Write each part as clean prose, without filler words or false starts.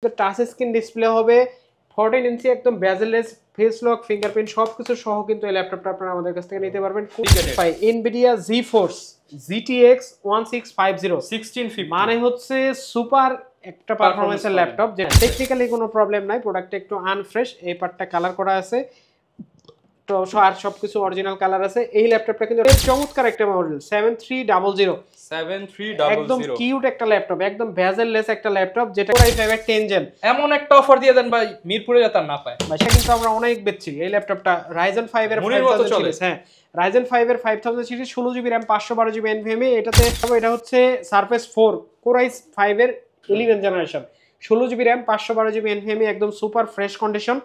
তো touch screen display হবে 14 ইঞ্চি একদম বেজেলেস ফেস লক ফিঙ্গারপ্রিন্ট সবকিছু সহ কিন্তু এই ল্যাপটপটা আপনারা আমাদের কাছ থেকে নিতে পারবেন। Nvidia GeForce GTX 1650 1650 মানে হচ্ছে সুপার একটা পারফরম্যান্সের ল্যাপটপ, যেটা টেকনিক্যালি কোনো প্রবলেম নাই, প্রোডাক্টটা একটু আনফ্রেশ, এই পার্টটা কালার করা আছে তো আর সবকিছু অরিজিনাল কালার আছে। এই ল্যাপটপটা কিন্তু চমৎকার একটা মডেল 7300 একদম কিউট একটা ল্যাপটপ, একদম ভেজেললেস একটা ল্যাপটপ, যেটা Core i5 এর 10 জেন। এমন একটা অফার দিয়ে দেন ভাই মিরপুরে যাতে না পায় ভাই সেটা কিন্তু আমরা অনেক বেচছি এই ল্যাপটপটা। Ryzen 5 এর 5000 সিরিজ, হ্যাঁ Ryzen 5 এর 5000 series 16GB RAM 512GB NVMe। এটাতে এটা হচ্ছে Surface 4 Core i5 এর 11 generation 16GB RAM 512GB NVMe, একদম সুপার ফ্রেশ কন্ডিশন।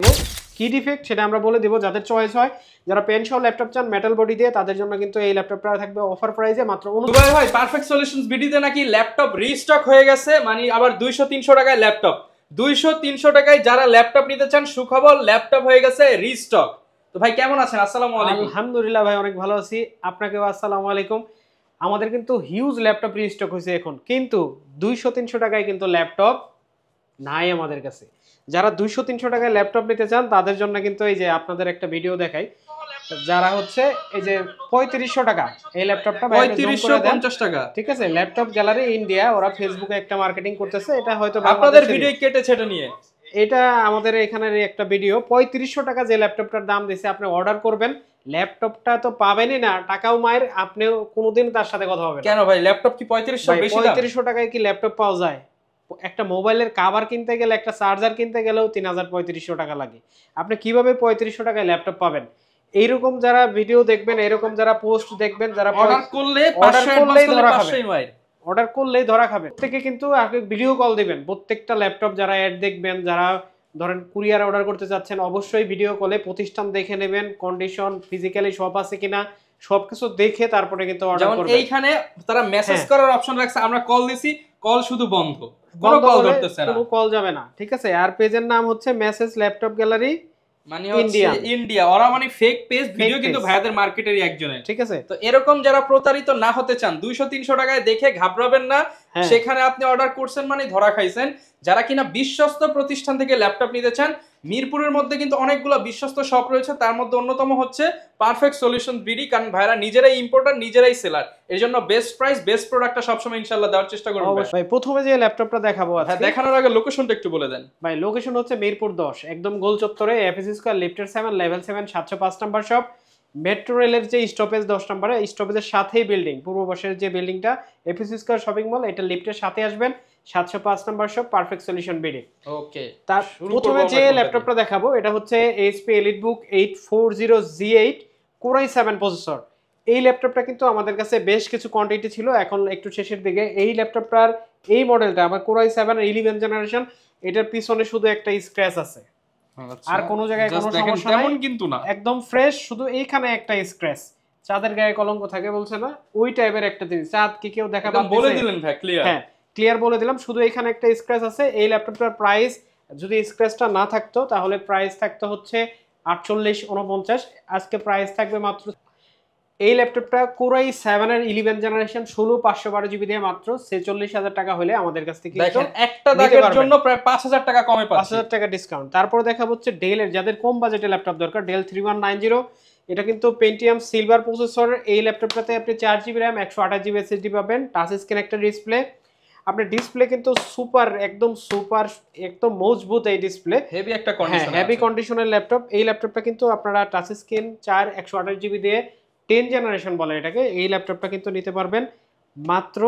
কি ডিফেক্ট সেটা আমরা বলে দিব, যাদের চয়েস হয়, যারা পেন সহ ল্যাপটপ চান মেটাল বডি দিয়ে, তাদের জন্য কিন্তু এই ল্যাপটপটা থাকবে অফার প্রাইসে মাত্র দুবাই ভাই পারফেক্ট সলিউশনস বিডিতে নাকি ল্যাপটপ রিস্টক হয়ে গেছে, মানে আবার 200-300 টাকায় ল্যাপটপ, 200-300 টাকায় যারা ল্যাপটপ নিতে চান সুখবর, ল্যাপটপ হয়ে গেছে রিস্টক। তো ভাই কেমন আছেন? আসসালামু আলাইকুম। আলহামদুলিল্লাহ ভাই অনেক ভালো আছি, আপনাকেও আসসালামু আলাইকুম। আমাদের কিন্তু হিউজ ল্যাপটপ রিস্টক হয়েছে এখন, কিন্তু 200-300 টাকায় কিন্তু ল্যাপটপ নাই আমাদের কাছে। যারা 200-300 টাকায় ল্যাপটপ নিতে চান তাদের জন্য কিন্তু এই যে আপনাদের একটা ভিডিও দেখাই, যারা হচ্ছে এই যে 3500 টাকা এই ল্যাপটপটা 3550 টাকা, ঠিক আছে। ল্যাপটপ গ্যালারি ইন্ডিয়া, ওরা ফেসবুকে একটা মার্কেটিং করতেছে, এটা হয়তো আপনাদের ভিডিও কেটেছে এটা নিয়ে, এটা আমাদের এখানের একটা ভিডিও। 3500 টাকা যে ল্যাপটপটার দাম দিছে, আপনি অর্ডার করবেন, ল্যাপটপটা তো পাবেনই না, টাকাও মায়ের, আপনিও কোনোদিন তার সাথে কথা হবে না। কেন ভাই ল্যাপটপ কি 3500 বেশি দাম? 3500 টাকায় কি ল্যাপটপ পাওয়া যায়? একটা মোবাইলের কভার কিনতে গেলে, একটা চার্জার কিনতে গেলেও 3500 টাকা লাগে, আপনি কিভাবে 3500 টাকায় ল্যাপটপ পাবেন? এইরকম যারা ভিডিও দেখবেন, এরকম যারা পোস্ট দেখবেন, যারা অর্ডার করলেই ধরা খাবে, অর্ডার করলেই ধরা খাবে। প্রত্যেকে কিন্তু আগে ভিডিও কল দিবেন, প্রত্যেকটা ল্যাপটপ যারা অ্যাড দেখবেন, যারা ধরেন কুরিয়ার অর্ডার করতে চাচ্ছেন, অবশ্যই ভিডিও কলে প্রতিষ্ঠান দেখে নেবেন, কন্ডিশন ফিজিক্যালি সব আছে কিনা সবকিছু দেখে তারপরে কিন্তু অর্ডার করবেন। যেমন এইখানে তারা মেসেজ করার অপশন রাখছে, আমরা কল দিছি, কল শুধু বন্ধ, কোনো কল ধরতেছে না, কোনো কল যাবে না, ঠিক আছে। আর পেজের নাম হচ্ছে মেসেজ ল্যাপটপ গ্যালারি মানে ইন্ডিয়া, ওরা মানে ফেক পেজ, ভিডিও কিন্তু ভাইয়াদের মার্কেটেরই একজনের, ঠিক আছে। তো এরকম যারা প্রতারিত না হতে চান 200-300 টাকায় দেখে ঘাবড়াবেন না, সেখানে আপনি অর্ডার করছেন মানে ধরা খাইছেন। যারা কিনা বিশ্বস্ত প্রতিষ্ঠান থেকে ল্যাপটপ নিতে চান, মিরপুরের মধ্যে কিন্তু অনেকগুলো বিশ্বস্ত শপ রয়েছে, তার মধ্যে অন্যতম হচ্ছে পারফেক্ট সলিউশন বিডি, কারণ ভাইরা নিজেরাই ইম্পোর্টার, নিজেরাই সেলার, এর জন্য বেস্ট প্রাইস বেস্ট প্রোডাক্টটা সবসময় ইনশাআল্লাহ দেওয়ার চেষ্টা করব। ভাই প্রথমে যে ল্যাপটপটা দেখাবো আজকে, দেখানোর আগে লোকেশনটা একটু বলে দেন ভাই। লোকেশন হচ্ছে মিরপুর 10, একদম গোল চত্বরে, এফএসি স্কয়ার, লিফটের 7, লেভেল 7, 705 নাম্বার শপ। মেট্রো রেলের যে স্টপেজ 10 নম্বরে, স্টপেজের সাথেই বিল্ডিং, পূর্ব পাশের যে বিল্ডিংটা এফএসি স্কয়ার শপিং মল, এটা লিফটের সাথে আসবেন, 705 number shop, perfect solution BD. Okay, তার প্রথমে যে ল্যাপটপটা দেখাবো এটা হচ্ছে HP EliteBook 840G8 Core i7 processor. এই ল্যাপটপটা কিন্তু আমাদের কাছে বেশ কিছু কোয়ান্টিটি ছিল, এখন একটু শেষের দিকে। এই ল্যাপটপটার এই মডেলটা আমার Core i7 11 জেনারেশন, এটার পিছনে শুধু একটা স্ক্র্যাচ আছে, আর কোনো জায়গায় কোনো সমস্যা নাই, কিন্তু না, একদম ফ্রেশ, শুধু এইখানে একটা স্ক্র্যাচ, চাঁদের গায়ে কলঙ্ক থাকে বলছে না, ওই টাইপের একটা জিনিস। চাঁদ কি কেউ দেখাতে বলে দিলেন ভাই, ক্লিয়ার, হ্যাঁ ক্লিয়ার বলে দিলাম, শুধু এখানে একটা স্ক্র্যাচ আছে। এই ল্যাপটপটার প্রাইস, যদি স্ক্র্যাচটা না থাকতো তাহলে প্রাইস থাকতো হচ্ছে 4849, আজকে প্রাইস থাকবে মাত্র। এই ল্যাপটপটা Core i7 এর 11 জেনারেশন 16512GB দিয়ে মাত্র 46000 টাকা হলে আমাদের কাছ থেকে দেখেন একটা দাগের জন্য প্রায় 5000 টাকা কমে পাচ্ছেন, 5000 টাকা ডিসকাউন্ট। তারপর দেখা হচ্ছে ডেলের, যাদের কম বাজেটে ল্যাপটপ দরকার, ডেল 3190, এটা কিন্তু পেন্টিয়াম সিলভার প্রসেসর। এই ল্যাপটপটাতে আপনি 4GB RAM 128GB SSD পাবেন, টাচ স্ক্রিন একটা ডিসপ্লে। আপনার ডিসপ্লে কিন্তু সুপার, একদম মজবুত এই ডিসপ্লে, হেভি একটা কন্ডিশন, হেভি কন্ডিশনের ল্যাপটপ। এই ল্যাপটপটা কিন্তু আপনারা টাচ স্ক্রিন 128GB দিয়ে 10 জেনারেশন বলে এটাকে, এই ল্যাপটপটা কিন্তু নিতে পারবেন মাত্র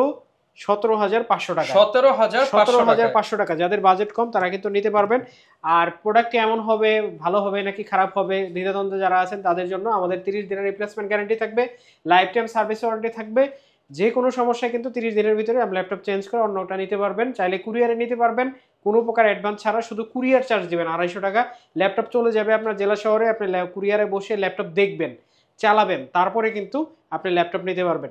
17500 টাকা, 17500 টাকা। যাদের বাজেট কম তারা কিন্তু নিতে পারবেন। আর প্রোডাক্ট কেমন হবে, ভালো হবে নাকি খারাপ হবে, দ্বিধাদ্বন্দ্বে যারা আছেন তাদের জন্য আমাদের 30 দিনের রিপ্লেসমেন্ট গ্যারান্টি থাকবে, লাইফ টাইম সার্ভিস ওয়ারেন্টি থাকবে। যে কোনো সমস্যায় কিন্তু 30 দিনের ভিতরে আপনি ল্যাপটপ চেঞ্জ করে অন্যটা নিতে পারবেন, চাইলে কুরিয়ারে নিতে পারবেন, কোনো প্রকার অ্যাডভান্স ছাড়া, শুধু কুরিয়ার চার্জ দিবেন 250 টাকা। ল্যাপটপ চলে যাবে আপনার জেলা শহরে, আপনি কুরিয়ারে বসে ল্যাপটপ দেখবেন, চালাবেন, তারপরে কিন্তু আপনি ল্যাপটপ নিতে পারবেন।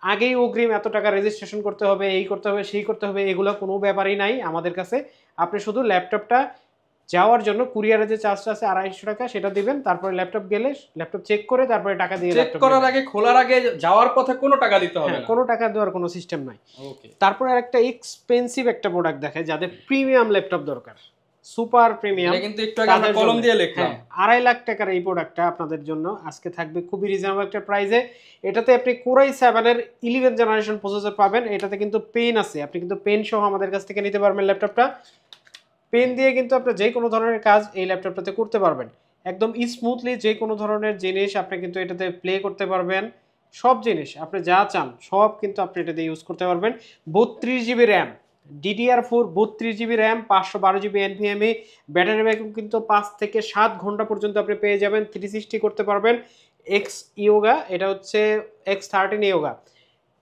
আগেই অগ্রিম এত টাকা রেজিস্ট্রেশন করতে হবে, এই করতে হবে, সেই করতে হবে, এগুলো কোনো ব্যাপারই নাই আমাদের কাছে। আপনি শুধু ল্যাপটপটা যাওয়ার জন্য কুরিয়ারে যে চার্জটা আছে 250 টাকা সেটা দিবেন, তারপরে ল্যাপটপ গেলে ল্যাপটপ চেক করে তারপরে টাকা দিয়ে চেক করার আগে খোলার আগে যাওয়ার পথে কোনো টাকা দিতে হবে না, কোনো টাকা দেওয়ার কোনো সিস্টেম নাই। ওকে, তারপরে আরেকটা এক্সপেন্সিভ একটা প্রোডাক্ট দেখায় যাদের প্রিমিয়াম ল্যাপটপ দরকার, সুপার প্রিমিয়াম, এটা কিন্তু একটু আগে আমরা কলম দিয়ে লিখলাম 2.5 লাখ টাকার এই প্রোডাক্টটা আপনাদের জন্য আজকে থাকবে খুবই রিজনেবল একটা প্রাইসে। এটাতে আপনি Core i7 এর 11 জেনারেশন প্রসেসর পাবেন, এটাতে কিন্তু পেন আছে, আপনি কিন্তু পেন সহ আমাদের কাছ থেকে নিতে পারবেন ল্যাপটপটা। পেন দিয়ে কিন্তু আপনি যে কোনো ধরনের কাজ এই ল্যাপটপটাতে করতে পারবেন, একদম স্মুথলি যে কোনো ধরনের জিনিস আপনি কিন্তু এটাতে প্লে করতে পারবেন, সব জিনিস আপনি যা চান সব কিন্তু আপনি এটাতে ইউজ করতে পারবেন। 32 GB RAM, DDR4 32 GB RAM, 512 GB NVMe, battery backup কিন্তু 5 থেকে 7 ঘন্টা পর্যন্ত আপনি পেয়ে যাবেন, 360 করতে পারবেন। X Yoga, এটা হচ্ছে X13 Yoga,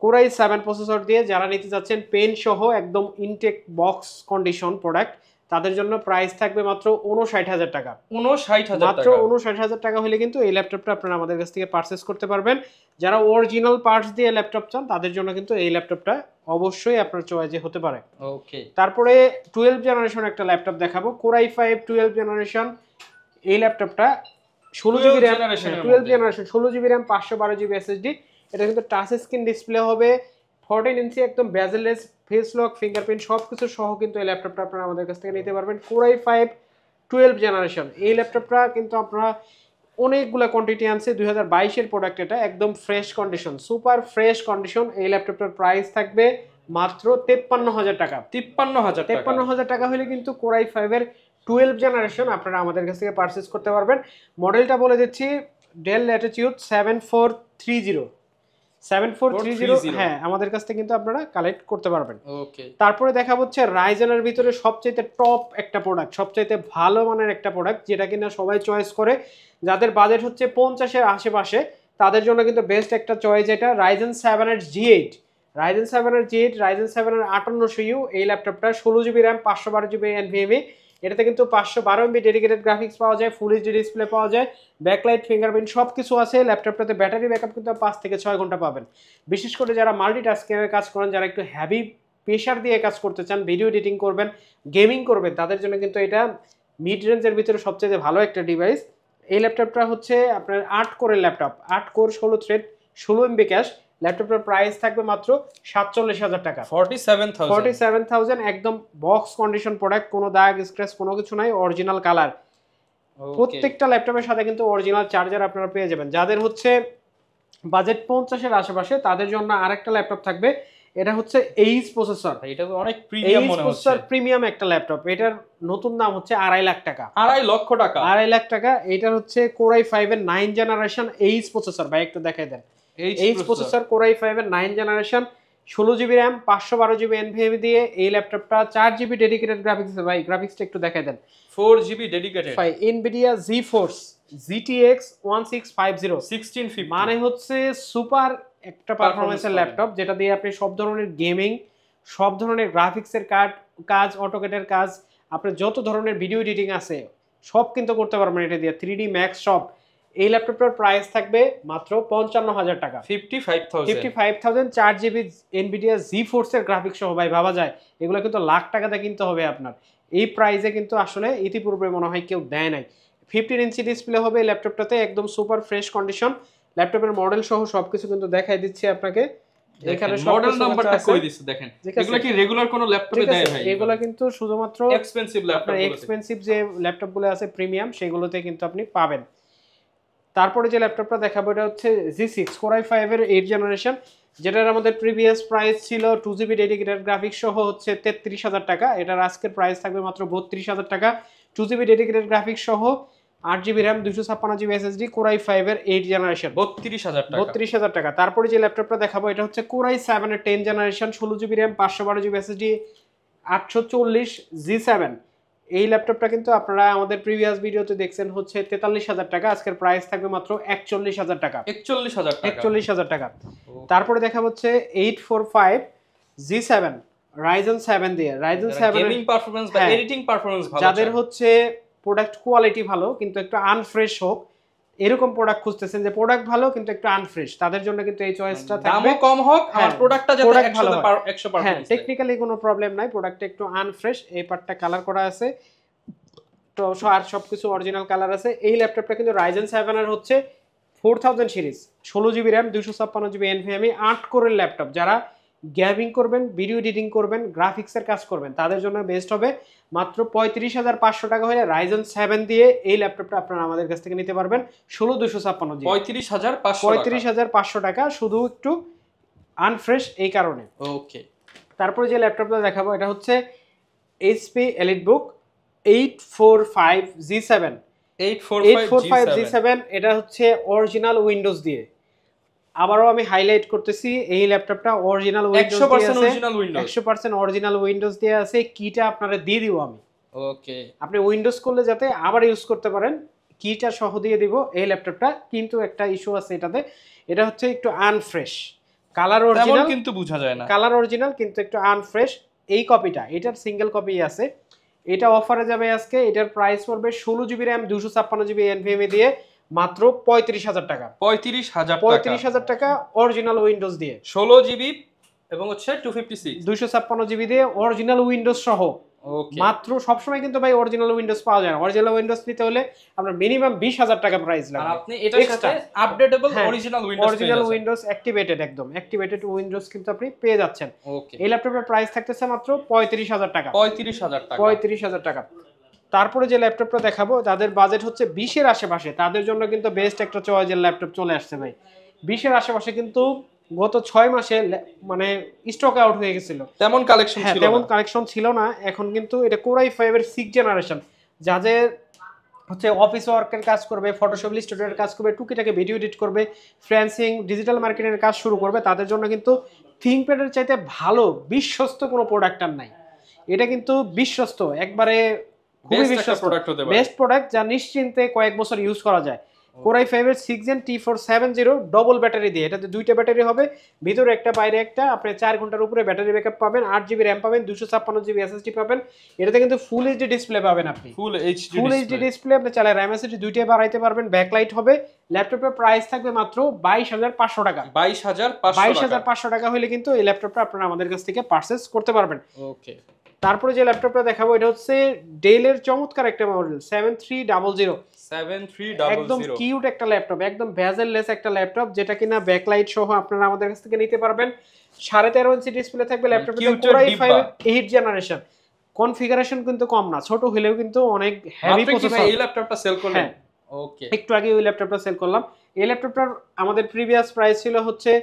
Core i7 processor দিয়ে যারা নিতে যাচ্ছেন পেন সহ একদম ইনটেক বক্স কন্ডিশন প্রোডাক্ট, তাদের জন্য প্রাইস থাকবে মাত্র 59,000 টাকা। 59,000 টাকা, মাত্র 59,000 টাকা হলে কিন্তু এই ল্যাপটপটা আপনারা আমাদের কাছ থেকে পারচেজ করতে পারবেন। যারা অরিজিনাল পার্টস দিয়ে ল্যাপটপ চান তাদের জন্য কিন্তু এই ল্যাপটপটা অবশ্যই আপনার চয়েসে হতে পারে। ওকে, তারপরে 12 জেনারেশন একটা ল্যাপটপ দেখাবো, Core i5 12 জেনারেশন। এই ল্যাপটপটা 16 GB RAM, 12 generation, 16 GB RAM, 512 GB SSD। এটা কিন্তু টাচ স্ক্রিন ডিসপ্লে হবে, 14 ইঞ্চি একদম বেজেললেস, ফেস লক, ফিঙ্গারপ্রিন্ট সবকিছু সহ কিন্তু এই ল্যাপটপটা আপনারা আমাদের কাছ থেকে নিতে পারবেন। Core i5 12 জেনারেশন এই ল্যাপটপটা কিন্তু আপনারা অনেকগুলো কোয়ান্টিটি আনছে, 2022 এর প্রোডাক্ট, এটা একদম fresh condition, super fresh condition. এই ল্যাপটপটার প্রাইস থাকবে মাত্র 53,000 টাকা। 53,000 টাকা হলে কিন্তু Core i5 এর 12 জেনারেশন আপনারা আমাদের কাছ থেকে পারচেজ করতে পারবেন। মডেলটা বলে দিচ্ছি, ডেল ল্যাটিটিউড 7430, হ্যাঁ আমাদের কাছ থেকে কিন্তু আপনারা কালেক্ট করতে পারবেন। ওকে, তারপরে দেখা হচ্ছে রাইজেনের ভিতরে সবচেয়ে টপ একটা প্রোডাক্ট, সবচেয়ে ভালো মানের একটা প্রোডাক্ট, যেটা কিনা সবাই চয়েস করে, যাদের বাজেট হচ্ছে 50-এর আশেপাশে তাদের জন্য কিন্তু বেস্ট একটা চয়েস এটা, Ryzen 7 এর G8, Ryzen 7 এর G8, Ryzen 7 এর 5800U। এই ল্যাপটপটা 16 জিবি র্যাম, 512 জিবি NVMe, এটাতে কিন্তু 512 MB ডেডিকেটেড গ্রাফিক্স পাওয়া যায়, ফুল এইচডি ডিসপ্লে পাওয়া যায়, ব্যাকলাইট, ফিঙ্গারপ্রিন্ট সব কিছু আছে। ল্যাপটপটাতে ব্যাটারি ব্যাকআপ কিন্তু 5 থেকে 6 ঘন্টা পাবেন। বিশেষ করে যারা মাল্টিটাস্কিংয়ের কাজ করেন, যারা একটু হ্যাভি প্রেশার দিয়ে কাজ করতে চান, ভিডিও এডিটিং করবেন, গেমিং করবেন, তাদের জন্য কিন্তু এটা মিড রেঞ্জের ভিতরে সবচেয়ে ভালো একটা ডিভাইস। এই ল্যাপটপটা হচ্ছে আপনার 8 কোরের laptop, 8 core, 16 thread, 16 MB cache. ল্যাপটপটার প্রাইস থাকবে মাত্র 47,000 টাকা। 47,000 একদম বক্স কন্ডিশন প্রোডাক্ট, কোনো দাগ স্ক্র্যাচ কোনো কিছু নাই, অরিজিনাল কালার। প্রত্যেকটা ল্যাপটপের সাথে কিন্তু অরিজিনাল চার্জার আপনারা পেয়ে যাবেন। যাদের হচ্ছে বাজেট 50-এর আশেপাশে তাদের জন্য আরেকটা ল্যাপটপ থাকবে, এটা হচ্ছে এইচ প্রসেসর। এটা অনেক প্রিমিয়াম মনে হচ্ছে, প্রিমিয়াম একটা ল্যাপটপ, এটার নতুন দাম হচ্ছে 2.5 লাখ টাকা। 2.5 লক্ষ টাকা, 2.5 লাখ টাকা। এটার হচ্ছে Core i5 এর 9 জেনারেশন এইচ প্রসেসর, ভাই একটু দেখাই দেন। এইচ প্রসেসর, Core i5 এর 9 generation, 16 GB RAM, 512 GB NVMe দিয়ে এই ল্যাপটপটা, 4 জিবি ডেডিকেটেড গ্রাফিক্স, ভাই গ্রাফিক্সটা একটু দেখাই দেন। 4 জিবি ডেডিকেটেড, ভাই Nvidia GeForce GTX 1650 1650, মানে হচ্ছে সুপার একটা পারফরম্যান্সের ল্যাপটপ, যেটা দিয়ে আপনি সব ধরনের গেমিং, সব ধরনের গ্রাফিক্সের কাজ, অটোকেটের কাজ, আপনার যত ধরনের ভিডিও এডিটিং আছে সব কিন্তু করতে পারবেন এটা দিয়ে, 3D Max সব। এই ল্যাপটপটার প্রাইস থাকবে মাত্র 55,000 টাকা। 55,000 4 জিবি Nvidia GeForce এর গ্রাফিক্স সহ, ভাই ভাবা যায় এগুলো কিন্তু লাখ টাকাতে কিনতে হবে আপনার। এই প্রাইসে কিন্তু আসলে ইতিপূর্বে মনে হয় কেউ দেয় নাই। 15 ইঞ্চি ডিসপ্লে হবে এই ল্যাপটপটাতে, একদম সুপার ফ্রেশ কন্ডিশন। ল্যাপটপের মডেল সহ সবকিছু কিন্তু দেখাই দিচ্ছি আপনাকে। এখানে মডেল নাম্বারটা কই দিছে দেখেন, এগুলা কি রেগুলার কোন ল্যাপটপে দেয় ভাই? এগুলা কিন্তু শুধুমাত্র এক্সপেন্সিভ ল্যাপটপ, এক্সপেন্সিভ যে ল্যাপটপগুলো আছে প্রিমিয়াম, সেগুলোতে কিন্তু আপনি পাবেন। তারপরে যে ল্যাপটপটা দেখাবো এটা হচ্ছে G6 Core i5 এর 8 জেনারেশন, যেটার আমাদের প্রিভিয়াস প্রাইস ছিল 2 জিবি ডেডিকেটেড গ্রাফিক্স সহ হচ্ছে 33,000 টাকা। এটার আজকের প্রাইস থাকবে মাত্র 32,000 টাকা, 2 জিবি ডেডিকেটেড গ্রাফিক্স সহ, 8 GB RAM, 256 GB SSD, Core i5 এর 8 জেনারেশন, 32,000 টাকা। 32,000 টাকা। তারপরে যে ল্যাপটপটা দেখাবো এটা হচ্ছে Core i7 এর 10 generation, 16 GB RAM, 512 GB SSD, 840 G7। এই ল্যাপটপটা কিন্তু আপনারা আমাদের প্রিভিয়াস ভিডিওতে দেখছেন হচ্ছে 43,000 টাকা, আজকের প্রাইস থাকবে মাত্র 41,000 টাকা। 41,000 টাকা। তারপরে দেখা হচ্ছে 845 G7 Ryzen 7 দিয়ে, Ryzen 7 গেমিং পারফরম্যান্স বা এডিটিং পারফরম্যান্স ভালো, যাদের হচ্ছে প্রোডাক্ট কোয়ালিটি ভালো কিন্তু একটু আনফ্রেশ হোক, এরকম প্রোডাক্ট খুঁজতেছেন যে প্রোডাক্ট ভালো কিন্তু একটু আনফ্রেশ, তাদের জন্য কিন্তু এই চয়েসটা থাকবে। দামও কম হোক আর প্রোডাক্টটা যাতে 100%, হ্যাঁ টেকনিক্যালি কোনো প্রবলেম নাই, প্রোডাক্টটা একটু আনফ্রেশ। এই পার্টটা কালার করা আছে। আর সবকিছু অরিজিনাল কালার আছে। এই ল্যাপটপটা কিন্তু রাইজেন 7 এর হচ্ছে 4000 series, 16GB RAM, 256GB NVMe, 8 কোরের ল্যাপটপ। যারা গেমিং করবেন, ভিডিও এডিটিং করবেন, গ্রাফিক্সের কাজ করবেন, তাদের জন্য বেস্ট হবে। মাত্র 35,500 টাকা হলে রাইজেন 7 দিয়ে এই ল্যাপটপটা আপনারা আমাদের কাছ থেকে নিতে পারবেন 16256GB। 35,500 টাকা, শুধু একটু আনফ্রেশ এই কারণে। ওকে, তারপরে যে ল্যাপটপটা দেখাবো এটা হচ্ছে এইচপি এলিটবুক 845G7। 845G7 এটা হচ্ছে অরিজিনাল উইন্ডোজ দিয়ে। আবারও আমি হাইলাইট করতেছি, এই ল্যাপটপটা অরিজিনাল উইন্ডোজ দিয়ে আছে, 100% অরিজিনাল উইন্ডোজ দিয়ে আছে। কিটা আপনারা দিয়ে দিব আমি। ওকে, আপনি উইন্ডোজ করলে যাতে আবার ইউজ করতে পারেন, কিটা সহ দিয়ে দিব এই ল্যাপটপটা। কিন্তু একটা ইস্যু আছে এটাতে, এটা হচ্ছে একটু আনফ্রেশ। কালার অরিজিনাল কিন্তু বোঝা যায় না, কালার অরিজিনাল কিন্তু একটু আনফ্রেশ। এই কপিটা, এটার সিঙ্গেল কপি আছে, এটা অফারে যাবে আজকে। এটার প্রাইস পড়বে 16GB র্যাম, 256GB এনভিএমই দিয়ে মাত্র 35,000 টাকা। 35,000 টাকা অরিজিনাল উইন্ডোজ দিয়ে, 16GB এবং হচ্ছে 256GB দিয়ে অরিজিনাল উইন্ডোজ সহ। মাত্র সবসময় কিন্তু ভাই অরিজিনাল উইন্ডোজ পাওয়া যায় না। অরিজিনাল উইন্ডোজ নিতে হলে আপনার মিনিমাম 20,000 টাকা প্রাইস লাগবে। আপনি এটার সাথে আপডেটেবল অরিজিনাল উইন্ডোজ অ্যাক্টিভেটেড, একদম অ্যাক্টিভেটেড উইন্ডোজ কিন্তু আপনি পেয়ে যাচ্ছেন। এই ল্যাপটপের প্রাইস থাকতেছে মাত্র 35,000 টাকা। 35,000 টাকা। তারপরে যে ল্যাপটপটা দেখাবো, যাদের বাজেট হচ্ছে 20 এর আশেপাশে, তাদের জন্য কিন্তু বেস্ট একটা চয়েসের ল্যাপটপ চলে আসছে ভাই। 20 এর আশেপাশে কিন্তু গত 6 মাসে মানে স্টক আউট হয়ে গেছিল, তেমন কালেকশন ছিল না। এখন কিন্তু এটা Core i5 এর 6th জেনারেশন। যাদের হচ্ছে অফিস ওয়ার্কের কাজ করবে, ফটোশপ ইলাস্ট্রেটরের কাজ করবে, টুকিটাকে ভিডিও এডিট করবে, ফ্রিল্যান্সিং, ডিজিটাল মার্কেটিংয়ের কাজ শুরু করবে, তাদের জন্য কিন্তু থিংকপ্যাডের চাইতে ভালো বিশ্বস্ত কোনো প্রোডাক্ট আর নাই। এটা কিন্তু বিশ্বস্ত, একবারে খুবই বিশ্বস্ত, বেস্ট প্রোডাক্ট, যা নিশ্চিন্তে কয়েক বছর ইউজ করা যায়। Core i5 এর 6th Gen T470 double battery দিয়ে, এটাতে দুইটা ব্যাটারি হবে, ভিতরে একটা বাইরে একটা। আপনি 4 ঘন্টার উপরে ব্যাটারি ব্যাকআপ পাবেন, 8GB র্যাম পাবেন, 256GB SSD পাবেন। এটাতে কিন্তু ফুল এইচডি ডিসপ্লে পাবেন আপনি, ফুল এইচডি ডিসপ্লে। আপনি চাইলে র্যাম এসএসডি দুইটাই বাড়াইতে পারবেন, ব্যাকলাইট হবে। ল্যাপটপের প্রাইস থাকবে মাত্র 22,500 টাকা। 22,500 টাকা হলে কিন্তু এই ল্যাপটপটা আপনারা আমাদের কাছ থেকে পারচেজ করতে পারবেন। ওকে, তারপরে যে ল্যাপটপটা দেখাবো এটা হচ্ছে ডেলের চমৎকার একটা মডেল 7300। একদম কিউট একটা ল্যাপটপ, একদম ভেজেললেস একটা ল্যাপটপ, যেটা কিনা ব্যাকলাইট সহ আপনারা আমাদের কাছ থেকে নিতে পারবেন। 13.5 ইঞ্চি ডিসপ্লে থাকবে ল্যাপটপে, Core i5 8th generation. Configuration কিন্তু কম না, ছোট হলেও কিন্তু অনেক হেভি প্রসেসর। এই ল্যাপটপটা সেল করলেন? ওকে, একটু আগে ওই ল্যাপটপটা সেল করলাম। এই ল্যাপটপটার আমাদের প্রিভিয়াস প্রাইস ছিল হচ্ছে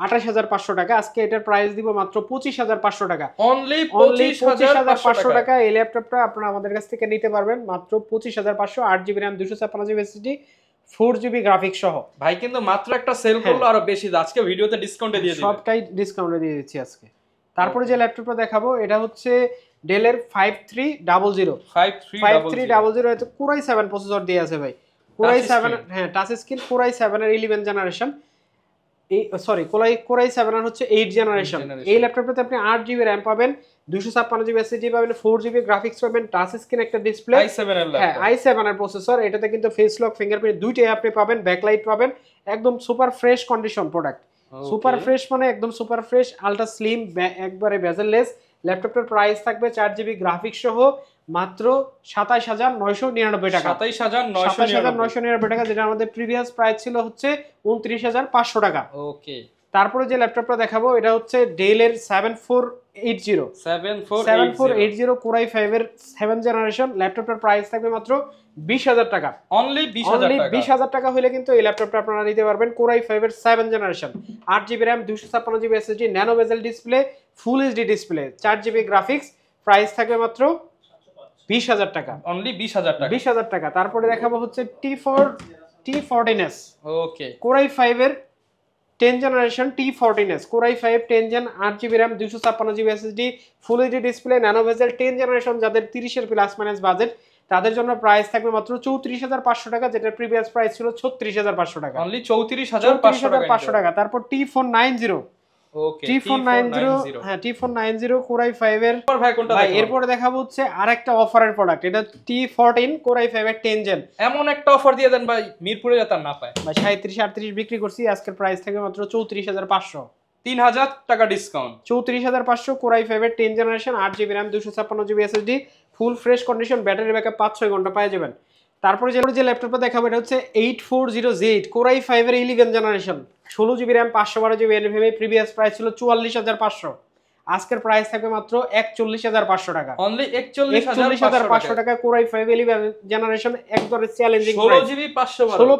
28,500 টাকা। আজকে এটার প্রাইস দিব মাত্র 25,500 টাকা। অনলি 25,500 টাকা এই ল্যাপটপটা আপনারা আমাদের কাছ থেকে নিতে পারবেন মাত্র 25,500। 8GB RAM, 256GB SSD, 4GB graphics সহ। ভাই কিন্তু মাত্র একটা সেল করলো, আরো বেশি আজকে ভিডিওতে ডিসকাউন্টে দিয়ে দিবেন। সবটাই ডিসকাউন্টে দিয়ে দিচ্ছি আজকে। তারপরে যে ল্যাপটপটা দেখাবো এটা হচ্ছে ডেলের 5300। এতে Core i7 প্রসেসর দিয়ে আছে ভাই। Core i7, হ্যাঁ টাচ স্ক্রিন, Core i7 এর 11 জেনারেশন। Core i7 এর হচ্ছে 8th জেনারেশন। এই ল্যাপটপটাতে আপনি 8GB র্যাম পাবেন, 256GB SSD পাবেন, 4GB গ্রাফিক্স পাবেন, টাচ স্ক্রিন একটা ডিসপ্লে, হ্যাঁ i7 এর প্রসেসর। এটাতে কিন্তু ফেস লক, ফিঙ্গারপ্রিন্ট দুইটাই আপনি পাবেন, ব্যাকলাইট পাবেন। একদম super fresh condition product, super fresh মানে একদম সুপার ফ্রেশ, আলট্রা স্লিম, একবারে বেজেললেস। ল্যাপটপটার প্রাইস থাকবে 4GB গ্রাফিক্স সহ মাত্র 27,999 টাকা। 27,999 টাকা, যেটা আমাদের প্রিভিয়াস প্রাইস ছিল হচ্ছে 29,500 টাকা। ওকে, তারপরে যে ল্যাপটপটা দেখাবো এটা হচ্ছে ডেলের 7480 Core i5 এর 7th জেনারেশন। ল্যাপটপটার প্রাইস থাকবে মাত্র 20,000 টাকা। অনলি 20,000 টাকা হলে কিন্তু এই ল্যাপটপটা আপনারা নিতে পারবেন। Core i5 এর 7th generation, 8GB RAM, 256GB SSD, nano বেজেল ডিসপ্লে, ফুল HD display, 4GB graphics. Price থাকবে মাত্র 20,000 টাকা। অনলি 20,000 টাকা। তারপরে দেখাবো হচ্ছে T14s। ওকে, Core i5 এর 10th generation T14s, Core i5 10th gen, 8GB RAM, 256GB SSD, full HD display, nano bezel, 10th generation. যাদের 30 এর প্লাস মাইনাস বাজেট, তাদের জন্য প্রাইস থাকবে মাত্র 34,500 টাকা, যেটা প্রিভিয়াস প্রাইস ছিল 36,500 টাকা। অনলি 34,500 টাকা। তারপর T490। ওকে, T490, হ্যাঁ T490 Core i5 এর। ভাই এরপরে দেখাবো হচ্ছে আরেকটা অফারের প্রোডাক্ট, এটা T14 Core i5 এর 10th জেন। এমন একটা অফার দিয়ে দেন ভাই, মিরপুরে যাতে না পায় ভাই। 37-38 বিক্রি করছি, আজকের প্রাইস থেকে মাত্র 34,500। 3,000 টাকা ডিসকাউন্ট। 34,500 Core i5 এর 10th generation, 8GB RAM, 256GB SSD, full fresh condition, battery backup 5-6 ঘন্টা পেয়ে যাবেন। তারপরে যে ল্যাপটপটা দেখাবো এটা হচ্ছে 8400Z Core i5 এর 11 generation, 16GB RAM 512GB NVMe। Previous price ছিল 44500, আজকের প্রাইস থাকবে মাত্র 41500 টাকা। অনলি 41500 টাকা Core i5 11 জেনারেশন, একদম challenging price. 16GB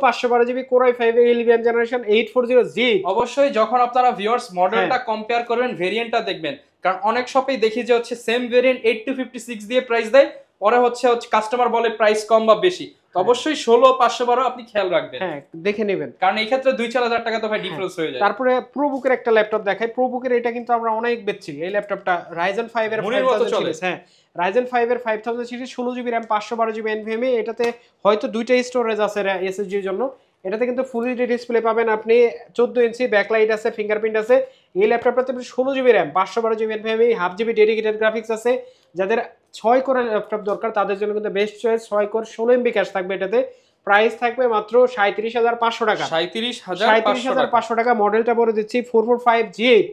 512GB Core i5 11 generation 8400Z। অবশ্যই যখন আপনারা ভিউয়ার্স মডেলটা কম্পেয়ার করবেন, ভেরিয়েন্টটা দেখবেন, কারণ অনেক শপেই দেখি যে হচ্ছে সেম ভেরিয়েন্ট 8256 দিয়ে প্রাইস দেয়, পরে হচ্ছে কাস্টমার বলে প্রাইস কম বা বেশি। তো অবশ্যই 16512 আপনি খেয়াল রাখবেন, হ্যাঁ দেখে নেবেন, কারণ এই ক্ষেত্রে 2-4000 টাকা তো ভাই ডিফারেন্স হয়ে যায়। তারপরে প্রোবুকের একটা ল্যাপটপ দেখাই। প্রোবুকের এটা কিন্তু আমরা অনেক বেচছি এই ল্যাপটপটা, Ryzen 5 এর 5000 সিরিজ। হ্যাঁ Ryzen 5 এর 5000 series, 16GB RAM 512GB NVMe। এটাতে হয়তো দুইটা স্টোরেজ আছে SSD এর জন্য। এটাতে কিন্তু ফুল এইচডি ডিসপ্লে পাবেন আপনি, 14 ইঞ্চি ব্যাকলাইট আছে, ফিঙ্গারপ্রিন্ট আছে। এই ল্যাপটপটাতে 16GB RAM 512GB NVMe, 1/2 GB dedicated graphics আছে। যাদের 6 কোরের ল্যাপটপ দরকার তাদের জন্য কিন্তু best choice. 6 core 16 MB cash থাকবে এটাতে। প্রাইস থাকবে মাত্র 37500 টাকা। 37500 টাকা। মডেলটা বলে দিচ্ছি 445G8।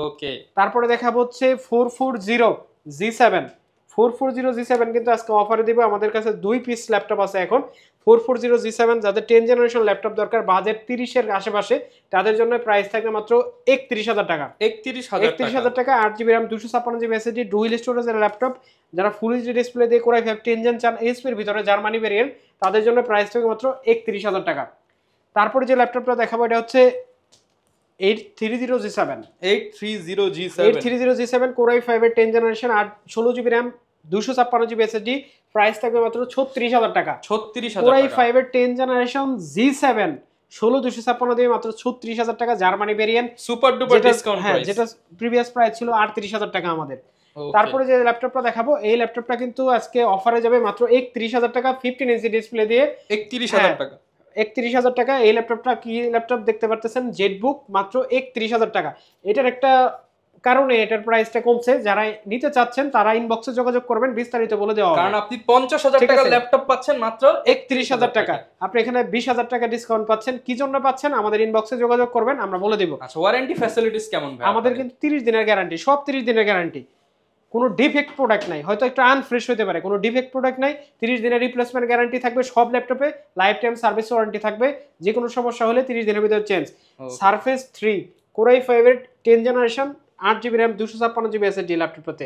ওকে, তারপরে দেখাবো হচ্ছে 440G7। 440G7 কিন্তু আজকে অফারে দিব। আমাদের কাছে 2 পিস ল্যাপটপ আছে এখন 440G7। যাদের 10 জেনারেশন ল্যাপটপ দরকার, বাজেট 30 এর আশেপাশে, তাদের জন্য প্রাইস থাকবে মাত্র 31000 টাকা। 31000 টাকা। 8GB RAM 256GB SSD, dual স্টোরেজের ল্যাপটপ। যারা ফুল এইচডি ডিসপ্লে দিয়ে Core i5 10 জেন চান, HP এর ভিতরে জার্মানি ভেরিয়েন্ট, তাদের জন্য প্রাইস থাকবে মাত্র 31000 টাকা। তারপরে যে ল্যাপটপটা দেখাবো এটা হচ্ছে 830G7। 830G7 Core i5 এর 10 generation, 16GB RAM 256GB SSD। Price থাকবে মাত্র 36000 টাকা। 36000 Core টাকা। i5 এর 10 জেনারেশন G7 16256 দিয়ে মাত্র 36000 টাকা, Germany variant, super duper discount price. যেটা প্রিভিয়াস প্রাইস ছিল 38000 টাকা আমাদের। তারপরে যে ল্যাপটপটা দেখাবো, এই ল্যাপটপটা কিন্তু আজকে অফারে যাবে মাত্র 31000 টাকা, 15 ইঞ্চি ডিসপ্লে দিয়ে 31000 টাকা। 31000 টাকা। এই ল্যাপটপটা কি ল্যাপটপ দেখতে পারতেছেন, জেটবুক, মাত্র 31000 টাকা। এটার একটা কারণে এটার প্রাইসটা কমছে। যারা নিতে চাচ্ছেন তারা ইনবক্সে যোগাযোগ করবেন, বিস্তারিত বলে দেওয়া হবে। কারণ আপনি 50000 টাকার ল্যাপটপ পাচ্ছেন মাত্র 31000 টাকা। আপনি এখানে 20000 টাকা ডিসকাউন্ট পাচ্ছেন। কি জন্য পাচ্ছেন আমাদের ইনবক্সে যোগাযোগ করবেন, আমরা বলে দেব। আচ্ছা, ওয়ারেন্টি ফ্যাসিলিটিস কেমন ভাই? আমাদের কিন্তু 30 দিনের গ্যারান্টি, সব 30 দিনের গ্যারান্টি। কোনো ডিফেক্ট প্রোডাক্ট নাই, হয়তো একটু আনফ্রেশ হতে পারে, কোনো ডিফেক্ট প্রোডাক্ট নাই। 30 দিনের রিপ্লেসমেন্ট গ্যারান্টি থাকবে সব ল্যাপটপে। লাইফ টাইম সার্ভিস ওয়ারেন্টি থাকবে, যে কোনো সমস্যা হলে 30 দিনের ভিতরে চেঞ্জ। সারফেস 3 Core i5 এর 10 generation, 8GB RAM 256GB SSD ল্যাপটপে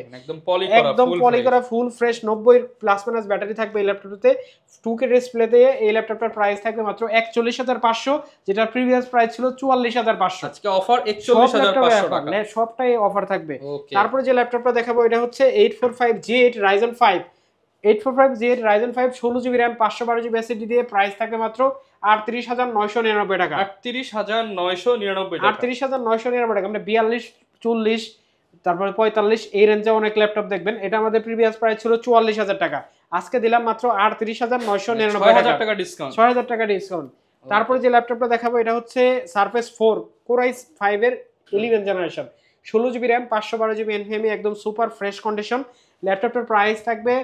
একদম পলি করা full fresh 90 plus minus battery থাকবে এই ল্যাপটপে। 2K ডিসপ্লে দিয়ে এই ল্যাপটপটার প্রাইস থাকবে মাত্র 41500, যেটা প্রিভিয়াস প্রাইস ছিল 44500। আজকে অফার 41500 টাকা, সবটাই অফার থাকবে। তারপরে যে ল্যাপটপটা দেখাবো এটা হচ্ছে 845G8 Ryzen 5। 845G8 Ryzen 5 16GB RAM 512GB SSD দিয়ে প্রাইস থাকবে মাত্র 38999 টাকা। 38999 টাকা। 38999 টাকা। মানে 42, 40, তারপরে 45 এই রেঞ্জে অনেক ল্যাপটপ দেখবেন। এটা আমাদের প্রিভিয়াস প্রাইস ছিল 44000 টাকা, আজকে দিলাম মাত্র 38999 টাকা ডিসকাউন্ট, 6000 টাকা ডিসকাউন্ট। তারপরে যে ল্যাপটপটা দেখাবো এটা হচ্ছে Surface 4 Core i5 এর 11 generation, 16GB RAM 512GB NVMe, একদম সুপার ফ্রেশ কন্ডিশন। ল্যাপটপটার প্রাইস থাকবে,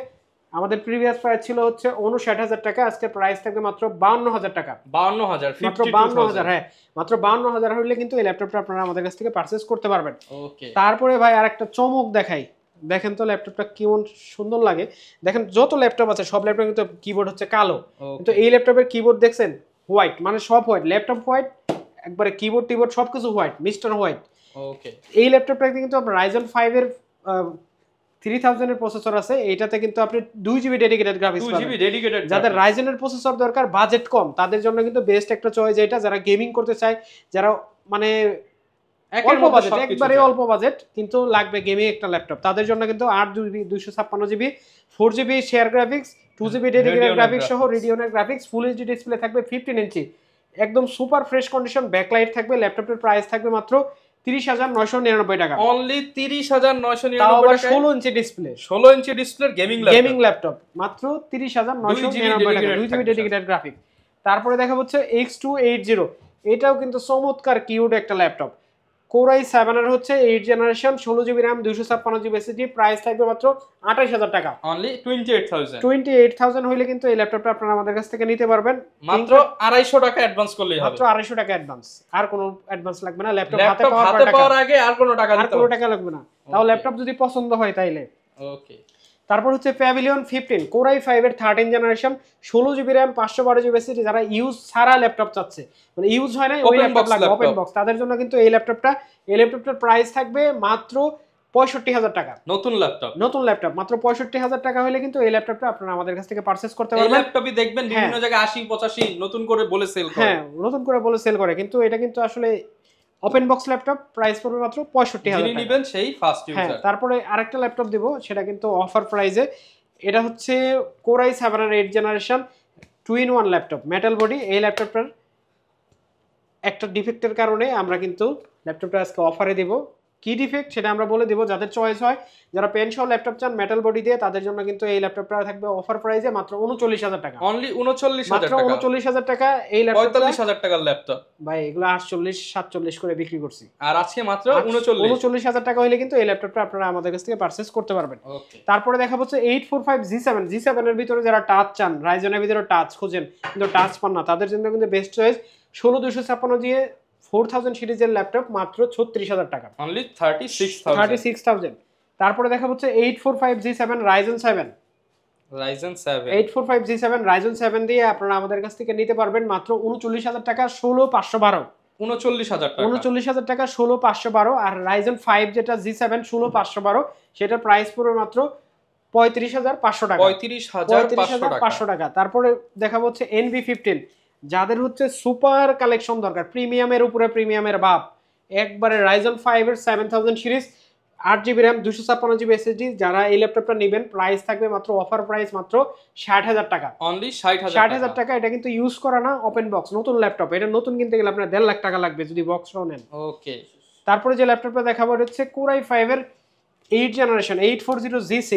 আমাদের প্রিভিয়াস প্রাইস ছিল হচ্ছে 59000 টাকা, আজকে প্রাইস থাকবে মাত্র 52000 টাকা। 52000, মাত্র 52000। হ্যাঁ মাত্র 52000 হইলে কিন্তু এই ল্যাপটপটা আপনারা আমাদের কাছ থেকে পারচেজ করতে পারবেন। ওকে, তারপরে ভাই আরেকটা চমক দেখাই, দেখেন তো ল্যাপটপটা কেমন সুন্দর লাগে। দেখেন যত ল্যাপটপ আছে সব ল্যাপটপ কিন্তু কিবোর্ড হচ্ছে কালো, কিন্তু এই ল্যাপটপের কিবোর্ড দেখছেন হোয়াইট, মানে সব হোয়াইট, ল্যাপটপ হোয়াইট, একবারে কিবোর্ড টিবোর্ড সবকিছু হোয়াইট, মিস্টার হোয়াইট। ওকে, এই ল্যাপটপটা কিন্তু আপনার Ryzen 5 এর 3000 এর প্রসেসর আছে। এইটাতে কিন্তু আপনি 2GB ডেডিকেটেড গ্রাফিক্স পাবেন। 2GB dedicated. যাদের Ryzen এর প্রসেসর দরকার, বাজেট কম, তাদের জন্য কিন্তু বেস্ট একটা চয়েস এটা। যারা গেমিং করতে চায়, যারা মানে অল্প বাজেট, একবারে অল্প বাজেট কিন্তু লাগবে গেমিং একটা ল্যাপটপ, তাদের জন্য কিন্তু 8GB 256GB 4GB share graphics, 2GB dedicated graphics সহ রেডিয়নের গ্রাফিক্স, ফুল এইচডি ডিসপ্লে থাকবে 15 ইঞ্চি, একদম সুপার ফ্রেশ কন্ডিশন, ব্যাকলাইট থাকবে। ল্যাপটপের প্রাইস থাকবে মাত্র 30999 টাকা। অনলি 30999 টাকা। 16 ইঞ্চি ডিসপ্লে, 16 ইঞ্চি ডিসপ্লের গেমিং ল্যাপটপ মাত্র 30999 টাকা, 2GB ডেডিকেটেড গ্রাফিক্স। তারপরে দেখা হচ্ছে X280, এটাও কিন্তু চমৎকার কিউট একটা ল্যাপটপ। Core i7 এর হচ্ছে 8 generation, 16GB RAM 256GB SSD, price থাকবে মাত্র 28000 টাকা। অনলি 28000। 28000 হইলে কিন্তু এই ল্যাপটপটা আপনারা আমাদের কাছ থেকে নিতে পারবেন। মাত্র 250 টাকা অ্যাডভান্স করলেই হবে, মাত্র 250 টাকা অ্যাডভান্স, আর কোনো অ্যাডভান্স লাগবে না। ল্যাপটপ হাতে পাওয়ার আগে আর কোনো টাকা লাগবে না। তাও ল্যাপটপ যদি পছন্দ হয় তাইলে। ওকে। তারপর হচ্ছে প্যাভিলিয়ন 15 Core i5 এর 13 generation 16GB RAM 512GB SSD যারা ইউজ ছাড়া ল্যাপটপ চাচ্ছে মানে ইউজ হয় না ওই ল্যাপটপ লাগবে ওপেন বক্স তাদের জন্য কিন্তু এই ল্যাপটপটার প্রাইস থাকবে মাত্র 65,000 টাকা। নতুন ল্যাপটপ মাত্র 65,000 টাকা হলে কিন্তু এই ল্যাপটপটা আপনারা আমাদের কাছ থেকে পারচেজ করতে পারবেন। এই ল্যাপটপই দেখবেন বিভিন্ন জায়গায় 80-85 নতুন করে বলে সেল করে। হ্যাঁ নতুন করে বলে সেল করে, কিন্তু এটা কিন্তু আসলে ওপেন বক্স ল্যাপটপ, প্রাইস পড়বে মাত্র 65,000 টাকা। যিনি নেবেন সেই ফার্স্ট ইউজার। তারপরে আরেকটা ল্যাপটপ দিব, সেটা কিন্তু অফার প্রাইসে। এটা হচ্ছে Core i7 এর 8 generation 2-in-1 laptop, metal body. এই ল্যাপটপটার একটা ডিফেক্টের কারণে আমরা কিন্তু ল্যাপটপটা আজকে অফারে দিব। কি ডিফেক্ট সেটা আমরা বলে দিব, যাদের চয়েস হয় যারা পেন সহ ল্যাপটপ চান মেটাল বডি দিয়ে তাদের জন্য কিন্তু এই ল্যাপটপটা থাকবে অফার প্রাইসে মাত্র 39,000 টাকা। অনলি 39,000 টাকা। মাত্র 39,000 টাকা এই ল্যাপটপ। 45,000 টাকার ল্যাপটপ ভাই এগুলো 48-47 করে বিক্রি করছি, আর আজকে মাত্র 39,000 টাকা হইলে কিন্তু এই ল্যাপটপটা আপনারা আমাদের কাছ থেকে পারচেজ করতে পারবেন। তারপরে দেখা হচ্ছে 845 G7 এর ভিতরে যারা টাচ চান, রাইজনের ভিতরে টাচ খুঁজেন কিন্তু টাচ পান না, তাদের জন্য কিন্তু বেস্ট চয়েস 16256 দিয়ে 4000 সিরিজের ল্যাপটপ মাত্র 36,000 টাকা, অনলি 36,000। তারপরে দেখা হচ্ছে 845 G7 Ryzen 7 845 G7 Ryzen 7 দিয়ে আপনারা আমাদের কাছ থেকে নিতে পারবেন মাত্র 39,000 টাকা 16512। 39,000 টাকা 16512। আর Ryzen 5 যেটা G7 16512 সেটার প্রাইস পড়বে মাত্র 35,500 টাকা। 35,500 টাকা। তারপরে দেখাবো হচ্ছে NV15 যাদের হচ্ছে সুপার কালেকশন দরকার, প্রিমিয়ামের উপরে প্রিমিয়ামের বাপ, একবারে Ryzen 5 এর 7000 series 8GB RAM 256GB SSD যারা এই ল্যাপটপটা নেবেন প্রাইস থাকবে মাত্র অফার প্রাইস মাত্র 60,000 টাকা। অনলি 60,000 টাকা। এটা কিন্তু ইউজ করা না, ওপেন বক্স নতুন ল্যাপটপ। এটা নতুন কিনতে গেলে আপনার 1.5 লাখ টাকা লাগবে যদি বক্স সহ নেন। ওকে। তারপরে যে ল্যাপটপটা দেখাবো হচ্ছে Core i5 এর 8 জেনারেশন 840G6।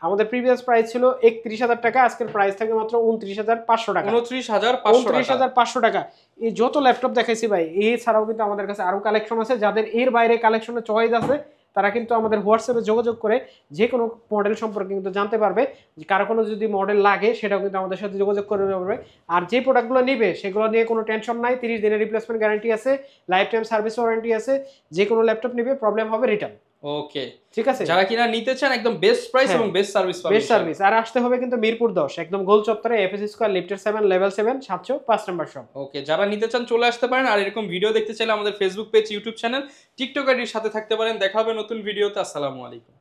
আমাদের প্রিভিয়াস প্রাইস ছিল 31,000 টাকা, আজকের প্রাইস থাকে মাত্র 29,500 টাকা। 29,500 টাকা। এই যত ল্যাপটপ দেখাইছি ভাই, এছাড়াও কিন্তু আমাদের কাছে আরো কালেকশন আছে। যাদের এর বাইরে কালেকশনের চয়েস আছে তারা কিন্তু আমাদের হোয়াটসঅ্যাপে যোগাযোগ করে যে কোনো মডেল সম্পর্কে কিন্তু জানতে পারবে। কারো কোনো যদি মডেল লাগে সেটাও কিন্তু আমাদের সাথে যোগাযোগ করে পারবে। আর যে প্রোডাক্টগুলো নিবে সেগুলো নিয়ে কোনো টেনশন নাই, 30 দিনের রিপ্লেসমেন্ট গ্যারান্টি আছে, লাইফ টাইম সার্ভিস ওয়ারেন্টি আছে। যে কোনো ল্যাপটপ নিবে প্রবলেম হবে রিটার্ন। ওকে ঠিক আছে, যারা কিনা নিতে চান একদম বেস্ট প্রাইস এবং বেস্ট সার্ভিস পাবেন। Best service. আর আসতে হবে কিন্তু মিরপুর 10 একদম গোল চত্বরে, এফএস স্কয়ার লিফটের 7 লেভেল 7 705 নাম্বার শপ। ওকে, যারা নিতে চান চলে আসতে পারেন। আর এরকম ভিডিও দেখতে চাইলে আমাদের Facebook page, YouTube channel, TikTok আইডির সাথে থাকতে পারেন। দেখা হবে নতুন ভিডিওতে। আসসালামু আলাইকুম।